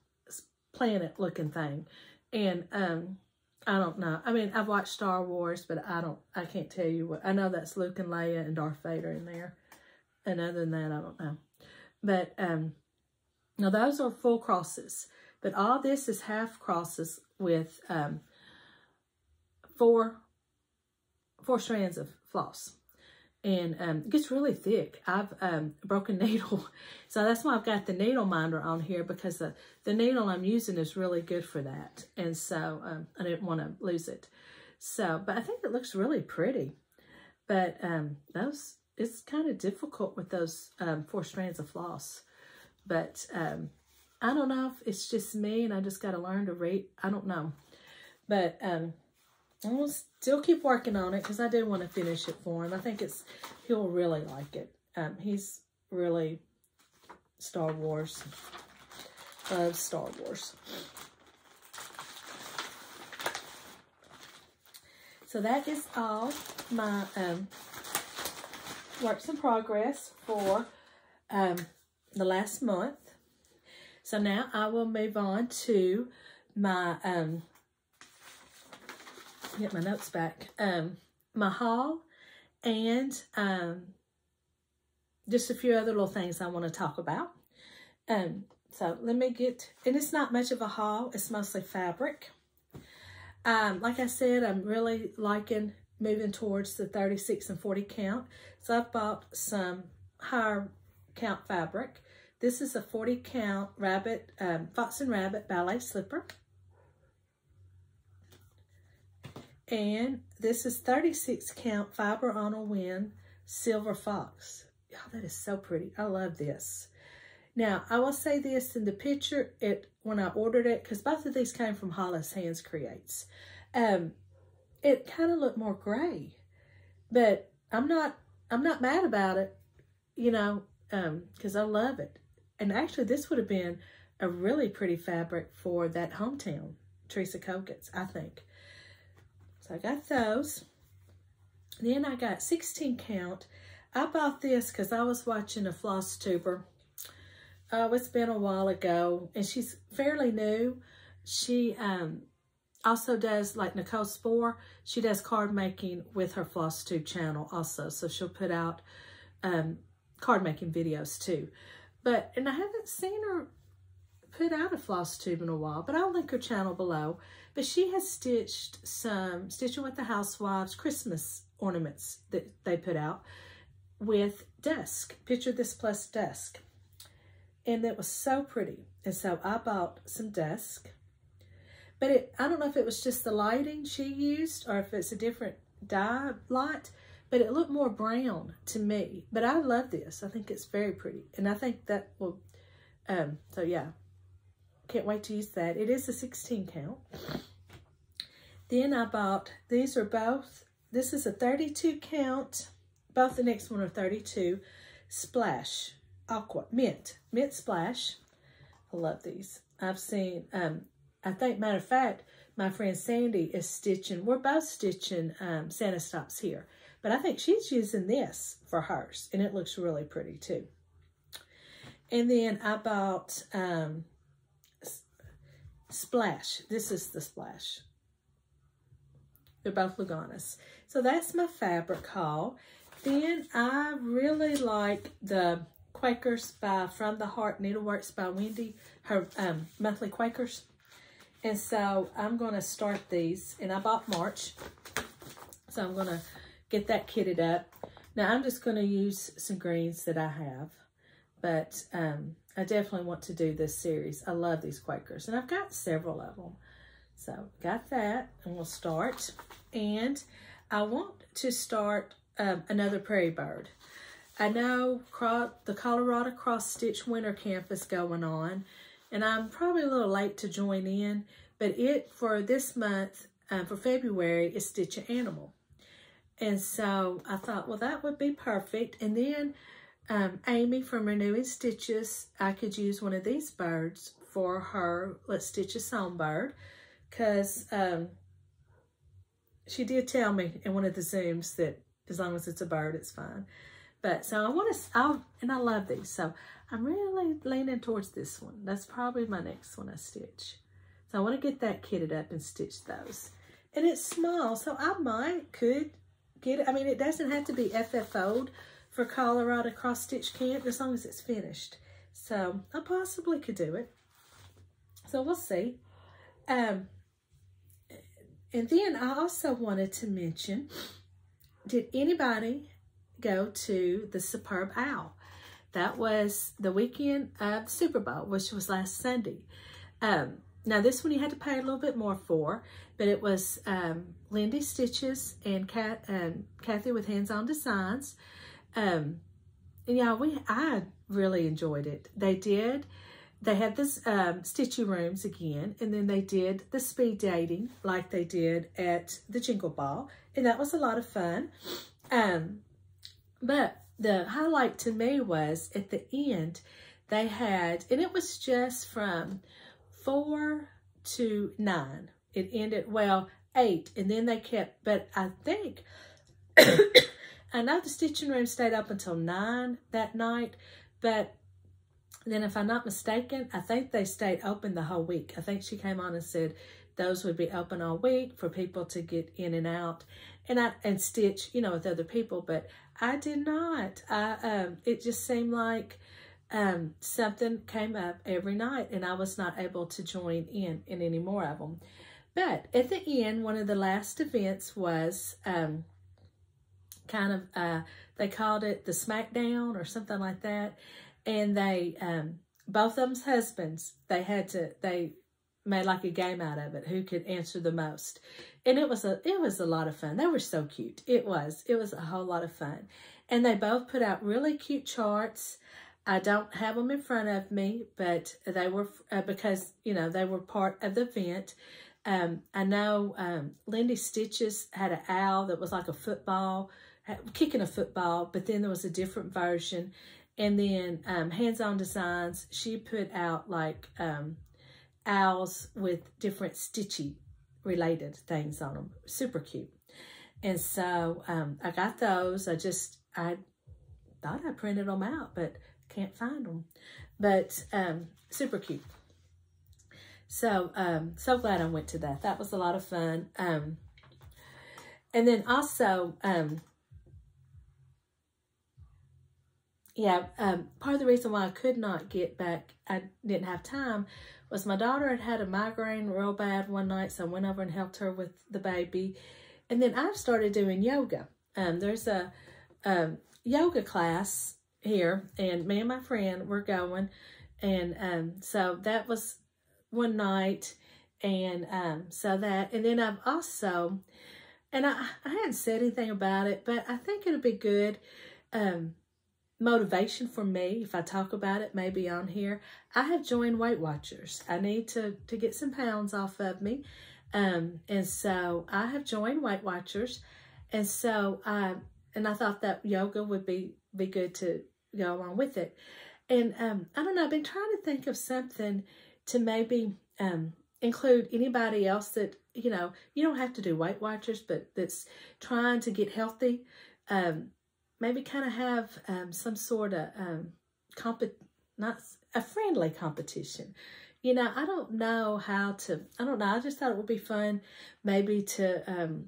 planet looking thing. And I don't know. I mean, I've watched Star Wars, but I can't tell you what. I know that's Luke and Leia and Darth Vader in there. And other than that, I don't know. But now those are full crosses. But all this is half crosses with 4 strands of floss. And it gets really thick. I've broken needle. So that's why I've got the needle minder on here, because the needle I'm using is really good for that. And so I didn't want to lose it. So, but I think it looks really pretty. But it's kind of difficult with those 4 strands of floss. But I don't know if it's just me and I just got to learn to read. I don't know. But I'm going to still keep working on it because I do want to finish it for him. I think he'll really like it. He's really Star Wars. Loves Star Wars. So that is all my works in progress for the last month. So now I will move on to my get my notes back. My haul and just a few other little things I want to talk about. So let me get, and it's not much of a haul. It's mostly fabric. Like I said, I'm really liking moving towards the 36 and 40 count. So I've bought some higher count fabric. This is a 40 count rabbit, Fox and Rabbit ballet slipper. And this is 36 count Fiber on a Wind Silver Fox. Oh, that is so pretty. I love this. Now, I will say this in the picture, when I ordered it, because both of these came from Hollis Hands Creates, it kind of looked more gray. But I'm not mad about it, you know, because I love it. And actually, this would have been a really pretty fabric for that hometown, Teresa Kogut's, I think. So I got those. Then I got 16 count. I bought this because I was watching a Flosstuber. Oh, it's been a while ago. And she's fairly new. She also does, like Nicole Spohr, she does card making with her Flosstube channel also. So she'll put out card making videos too. And I haven't seen her put out a Flosstube in a while, but I'll link her channel below. But she has stitched some Stitching with the Housewives Christmas ornaments that they put out with dusk. Picture this plus dusk. And it was so pretty. And so I bought some dusk. But I don't know if it was just the lighting she used or if it's a different dye light, but it looked more brown to me. But I love this. I think it's very pretty. And I think that will, so yeah. Can't wait to use that. It is a 16 count. Then I bought, these are both, this is a 32 count. Both the next one are 32. Splash, aqua, mint splash. I love these. I've seen, I think, matter of fact, my friend Sandy is stitching, we're both stitching Santa Stops here. But I think she's using this for hers. And it looks really pretty too. And then I bought, Splash. This is the Splash. They're both Luganas. So that's my fabric haul. Then I really like the Quakers by From the Heart Needleworks by Wendy, her monthly Quakers. And so I'm going to start these, and I bought March. So I'm going to get that kitted up. Now I'm just going to use some greens that I have, but I definitely want to do this series. I love these Quakers, and I've got several of them. So got that, and we'll start. And I want to start another prairie bird. I know the Colorado Cross Stitch Winter Camp is going on, and I'm probably a little late to join in, but for this month, for February, is Stitch an Animal. And so I thought, well, that would be perfect. And then Amy from Renewing Stitches, I could use one of these birds for her Let's Stitch a Songbird, because she did tell me in one of the Zooms that as long as it's a bird, it's fine. But so and I love these. So I'm really leaning towards this one. That's probably my next one I stitch. So I want to get that kitted up and stitch those. And it's small, so I could get it. I mean, it doesn't have to be FFO'd for Colorado Cross Stitch Camp as long as it's finished. So I possibly could do it. So we'll see. And then I also wanted to mention, did anybody go to the Superb Owl? That was the weekend of Super Bowl, which was last Sunday. Now this one you had to pay a little bit more for, but it was Lindy Stitches and Kathy with Hands On Designs. And yeah, I really enjoyed it. They had this stitchy rooms again, and then they did the speed dating like they did at the Jingle Ball, and that was a lot of fun. But the highlight to me was at the end, they had, and it was just from 4 to 9. It ended, well, 8, and then they kept, but I think, I know the stitching room stayed up until 9 that night, but then if I'm not mistaken, I think they stayed open the whole week. I think she came on and said those would be open all week for people to get in and out and stitch, you know, with other people, but I did not. It just seemed like something came up every night, and I was not able to join in any more of them. But at the end, one of the last events was they called it the Smackdown or something like that. And they, both of them's husbands, they made like a game out of it, who could answer the most. And it was a lot of fun. They were so cute. It was a whole lot of fun. And they both put out really cute charts. I don't have them in front of me, but they were, because, you know, they were part of the event. I know Lindy Stitches had an owl that was like a football, kicking a football, but then there was a different version. And then Hands On Designs, she put out like owls with different stitchy related things on them. Super cute. And so I got those. I thought I printed them out, but can't find them. But super cute. So so glad I went to that. That was a lot of fun. And then also, part of the reason why I could not get back, I didn't have time, was my daughter had a migraine real bad one night, so I went over and helped her with the baby. And then I've started doing yoga. There's a yoga class here, and me and my friend were going, and so that was one night, and so that, and then I've also, and I hadn't said anything about it, but I think it'll be good motivation for me if I talk about it maybe on here. I have joined Weight Watchers. I need to get some pounds off of me, and so I have joined Weight Watchers, and so I thought that yoga would be good to go along with it. And I don't know, I've been trying to think of something to maybe include anybody else that, you know, you don't have to do Weight Watchers, but that's trying to get healthy. Maybe kind of have some sort of not a friendly competition. You know, I don't know how to, I don't know, I just thought it would be fun maybe to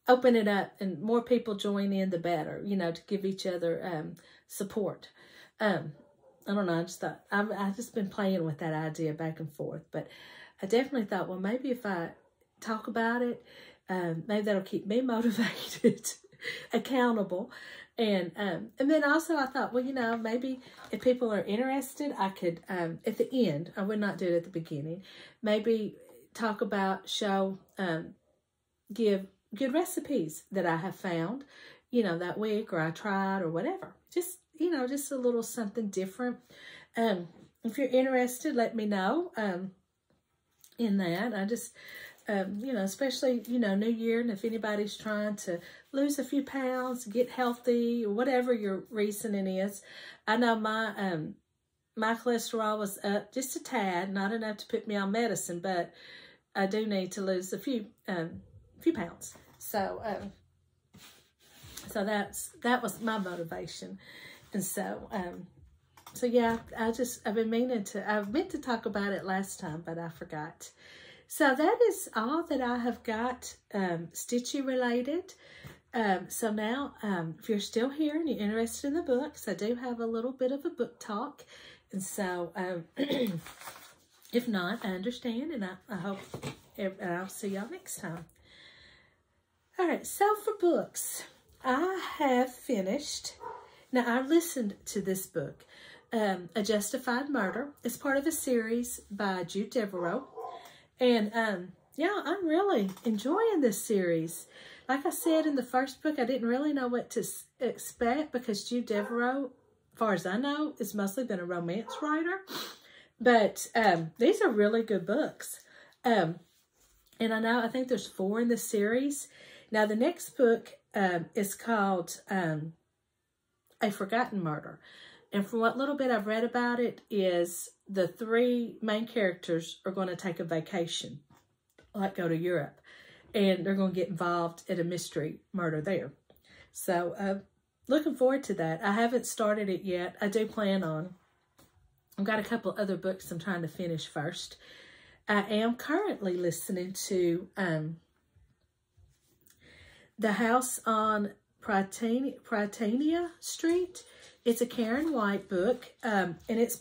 open it up and more people join in, the better, you know, to give each other support. I don't know, I just thought, I've just been playing with that idea back and forth, but I definitely thought, well, maybe if I talk about it, maybe that'll keep me motivated, accountable. And then also I thought, well, you know, maybe if people are interested, I could, at the end, I would not do it at the beginning, maybe talk about, give good recipes that I have found, you know, that week, or I tried, or whatever. Just, you know, just a little something different. If you're interested, let me know in that. I just, you know, especially, you know, New Year, and if anybody's trying to lose a few pounds, get healthy, or whatever your reasoning is. I know my my cholesterol was up just a tad, not enough to put me on medicine, but I do need to lose a few pounds. So so that was my motivation. And so so yeah, I've been meaning to, I meant to talk about it last time, but I forgot. So that is all that I have got Stitchy related. So now, if you're still here and you're interested in the books, I do have a little bit of a book talk. And so, if not, I understand, and I hope I'll see y'all next time. All right, so for books, I have finished. Now, I listened to this book, A Justified Murder. It's part of a series by Jude Devereaux. And, yeah, I'm really enjoying this series. Like I said in the first book, I didn't really know what to expect because Jude Devereaux, as far as I know, has mostly been a romance writer. But these are really good books. And I think there's 4 in the series. Now, the next book is called A Forgotten Murder. And from what little bit I've read about it is the 3 main characters are going to take a vacation, like go to Europe. And they're going to get involved in a mystery murder there. So, looking forward to that. I haven't started it yet. I do plan on. I've got a couple other books I'm trying to finish first. I am currently listening to The House on Prytania Street. It's a Karen White book, and it's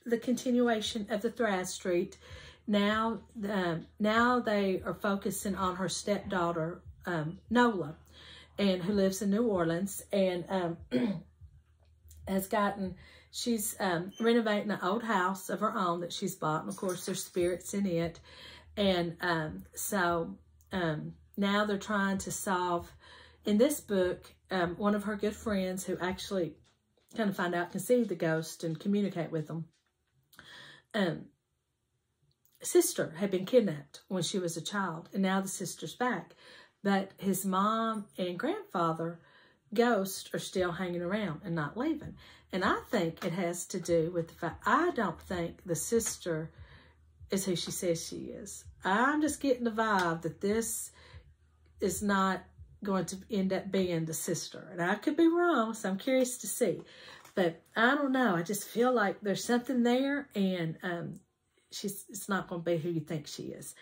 the continuation of the Thraz Street. Now they are focusing on her stepdaughter, Nola, and who lives in New Orleans, and she's renovating an old house of her own that she's bought, and of course there's spirits in it, and so now they're trying to solve, in this book, one of her good friends who actually kind of find out can see the ghost and communicate with them, sister had been kidnapped when she was a child, and now the sister's back, but his mom and grandfather ghosts are still hanging around and not leaving. And I think it has to do with the fact, I don't think the sister is who she says she is. I'm just getting the vibe that this is not going to end up being the sister, and I could be wrong, so I'm curious to see, but I don't know, I just feel like there's something there, and it's not going to be who you think she is.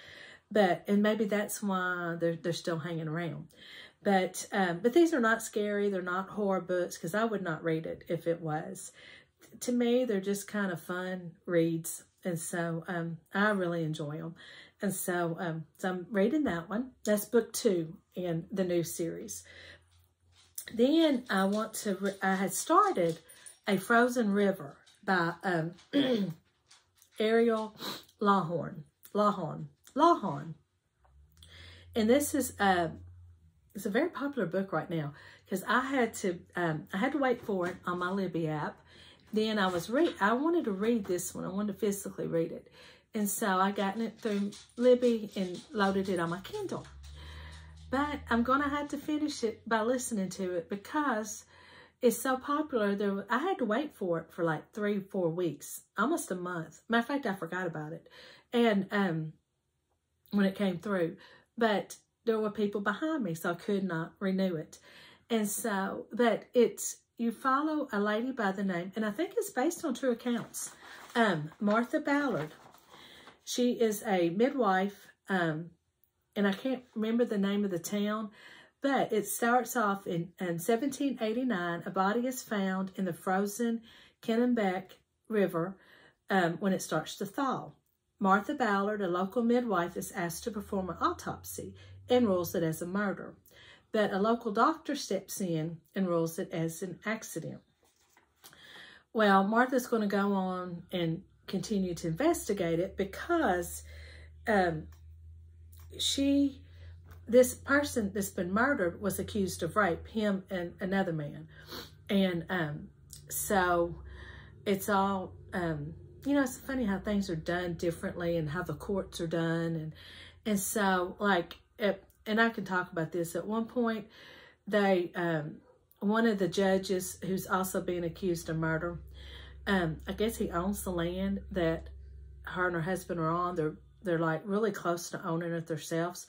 And maybe that's why they're still hanging around. But these are not scary. They're not horror books, because I would not read it if it was. To me, they're just kind of fun reads. And so I really enjoy them. And so, I'm reading that one. That's book 2 in the new series. Then I had started A Frozen River by Ariel Lawhorn. And this is it's a very popular book right now, because I had to wait for it on my Libby app. Then I wanted to read this one. I wanted to physically read it. And so I got it through Libby and loaded it on my Kindle. But I'm going to have to finish it by listening to it, because it's so popular. I had to wait for it for like 3-4 weeks, almost a month. Matter of fact, I forgot about it. And when it came through, but there were people behind me, so I could not renew it. And so, but you follow a lady by the name, and I think it's based on true accounts, Martha Ballard. She is a midwife, and I can't remember the name of the town, But it starts off in 1789. A body is found in the frozen Kennebec River when it starts to thaw. Martha Ballard, a local midwife, is asked to perform an autopsy and rules it as a murder. But a local doctor steps in and rules it as an accident. Well, Martha's going to go on and continue to investigate it because this person that's been murdered was accused of rape, him and another man. And so it's all, you know, it's funny how things are done differently and how the courts are done. And so, like, and I can talk about this. At one point, they, one of the judges who's also being accused of murder, I guess he owns the land that her and her husband are on. They're like really close to owning it themselves.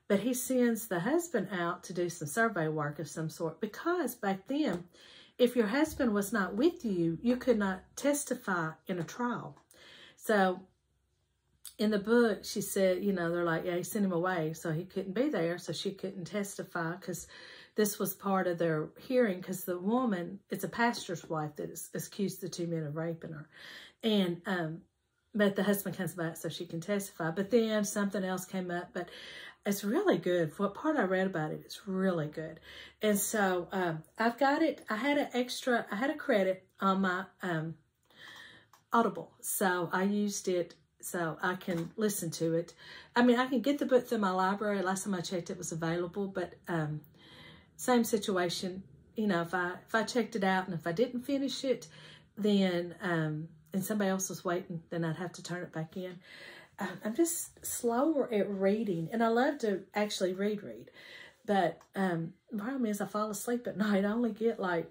But he sends the husband out to do some survey work of some sort, because back then, if your husband was not with you, you could not testify in a trial. So in the book, she said, you know, they're like, yeah, he sent him away, so he couldn't be there, so she couldn't testify, because this was part of their hearing, because the woman, it's a pastor's wife that is accused the two men of raping her. And, but the husband comes back so she can testify. But then something else came up, but it's really good. What part I read about it, it's really good. And so I've got it. I had a credit on my Audible. So I used it so I can listen to it. I mean, I can get the book through my library. Last time I checked, it was available, but same situation. You know, if I checked it out and if I didn't finish it, then, and somebody else was waiting, then I'd have to turn it back in. I'm just slower at reading, and I love to actually read. But the problem is I fall asleep at night. I only get like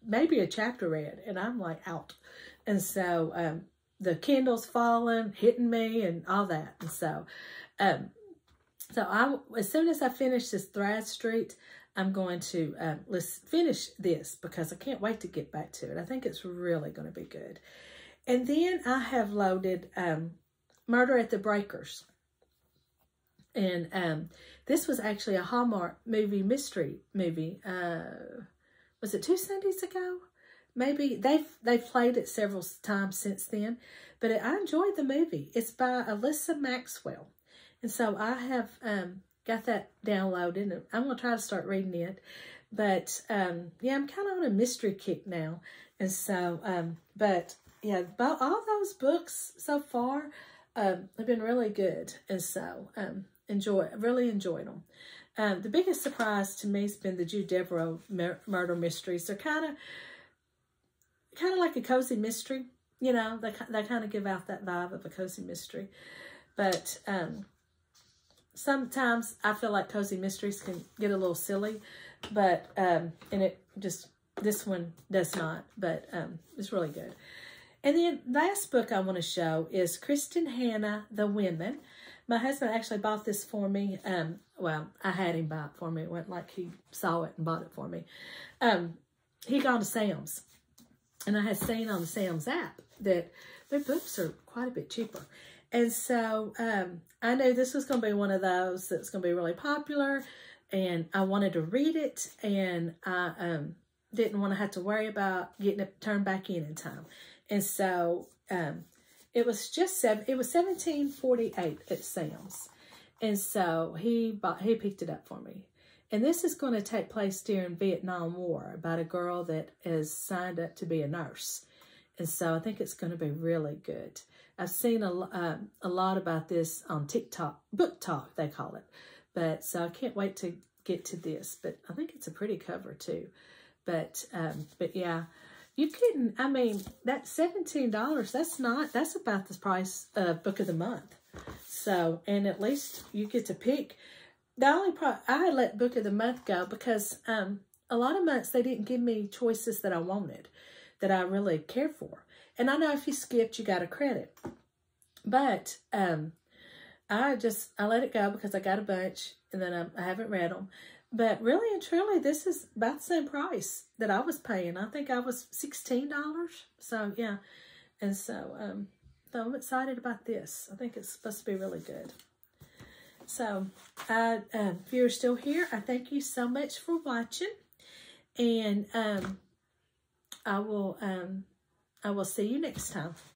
maybe a chapter read, and I'm like out. And so the Kindle's falling, hitting me, and all that. And so, as soon as I finish this Thread Street, I'm going to let's finish this, because I can't wait to get back to it. I think it's really going to be good. And then I have loaded Murder at the Breakers. And this was actually a Hallmark mystery movie. Was it 2 Sundays ago? Maybe they've played it several times since then. But I enjoyed the movie. It's by Alyssa Maxwell. And so I have got that downloaded, and I'm going to try to start reading it. But, yeah, I'm kind of on a mystery kick now. And so, but, yeah, all those books so far have been really good. And so, really enjoyed them. The biggest surprise to me has been the Jude Devereaux murder mysteries. They're kind of like a cozy mystery. You know, they kind of give out that vibe of a cozy mystery. But, sometimes I feel like cozy mysteries can get a little silly, but, and this one does not, but, it's really good. And then last book I want to show is Kristen Hanna, The Women. My husband actually bought this for me. Well, I had him buy it for me. It wasn't like he saw it and bought it for me. He gone to Sam's, and I had seen on the Sam's app that their books are quite a bit cheaper. And so I knew this was going to be one of those that's going to be really popular, and I wanted to read it, and I didn't want to have to worry about getting it turned back in time. And so it was $17.48 at Sam's, and so he picked it up for me. And this is going to take place during Vietnam War, about a girl that is signed up to be a nurse. And so I think it's going to be really good. I've seen a lot about this on TikTok, Book Talk, they call it. But so I can't wait to get to this. But I think it's a pretty cover too. But yeah, you couldn't, I mean, that $17, that's about the price of Book of the Month. So, and at least you get to pick. The only I let Book of the Month go because a lot of months they didn't give me choices that I wanted, that I really cared for. And I know if you skipped, you got a credit. But I let it go because I got a bunch, and then I haven't read them. But really and truly, this is about the same price that I was paying. I think I was $16. So, yeah. And so I'm excited about this. I think it's supposed to be really good. So, if you're still here, I thank you so much for watching. And I will see you next time.